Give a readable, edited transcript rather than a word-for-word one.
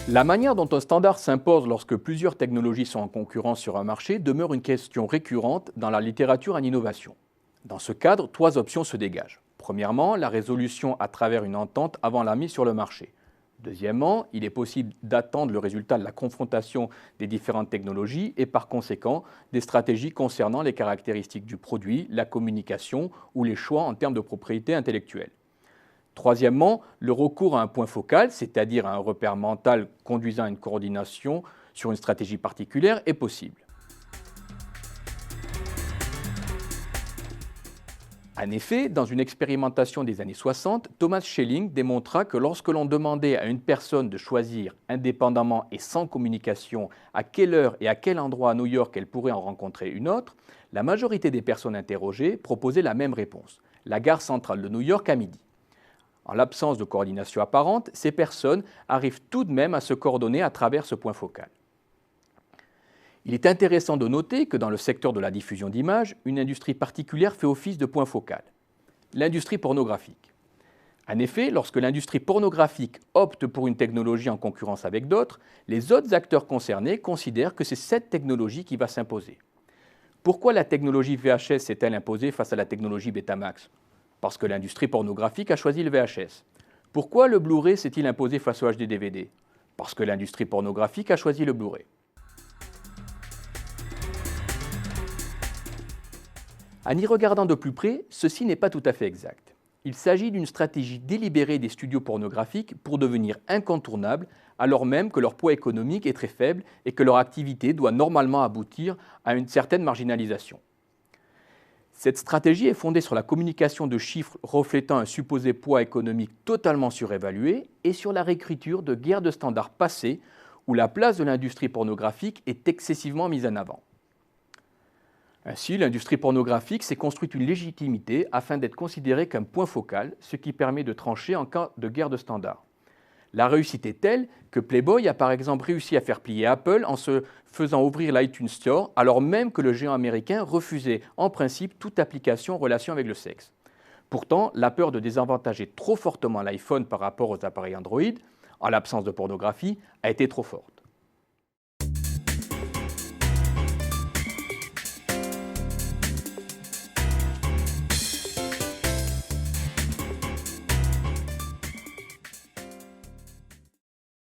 La manière dont un standard s'impose lorsque plusieurs technologies sont en concurrence sur un marché demeure une question récurrente dans la littérature en innovation. Dans ce cadre, trois options se dégagent. Premièrement, la résolution à travers une entente avant la mise sur le marché. Deuxièmement, il est possible d'attendre le résultat de la confrontation des différentes technologies et par conséquent des stratégies concernant les caractéristiques du produit, la communication ou les choix en termes de propriété intellectuelle. Troisièmement, le recours à un point focal, c'est-à-dire à un repère mental conduisant à une coordination sur une stratégie particulière, est possible. En effet, dans une expérimentation des années 60, Thomas Schelling démontra que lorsque l'on demandait à une personne de choisir indépendamment et sans communication à quelle heure et à quel endroit à New York elle pourrait en rencontrer une autre, la majorité des personnes interrogées proposaient la même réponse, la gare centrale de New York à midi. En l'absence de coordination apparente, ces personnes arrivent tout de même à se coordonner à travers ce point focal. Il est intéressant de noter que dans le secteur de la diffusion d'images, une industrie particulière fait office de point focal, l'industrie pornographique. En effet, lorsque l'industrie pornographique opte pour une technologie en concurrence avec d'autres, les autres acteurs concernés considèrent que c'est cette technologie qui va s'imposer. Pourquoi la technologie VHS s'est-elle imposée face à la technologie Betamax ? Parce que l'industrie pornographique a choisi le VHS. Pourquoi le Blu-ray s'est-il imposé face au HD-DVD ? Parce que l'industrie pornographique a choisi le Blu-ray. En y regardant de plus près, ceci n'est pas tout à fait exact. Il s'agit d'une stratégie délibérée des studios pornographiques pour devenir incontournables, alors même que leur poids économique est très faible et que leur activité doit normalement aboutir à une certaine marginalisation. Cette stratégie est fondée sur la communication de chiffres reflétant un supposé poids économique totalement surévalué et sur la réécriture de guerres de standards passées où la place de l'industrie pornographique est excessivement mise en avant. Ainsi, l'industrie pornographique s'est construite une légitimité afin d'être considérée comme point focal, ce qui permet de trancher en cas de guerre de standards. La réussite est telle que Playboy a par exemple réussi à faire plier Apple en se faisant ouvrir l'iTunes Store alors même que le géant américain refusait en principe toute application en relation avec le sexe. Pourtant, la peur de désavantager trop fortement l'iPhone par rapport aux appareils Android, en l'absence de pornographie, a été trop forte.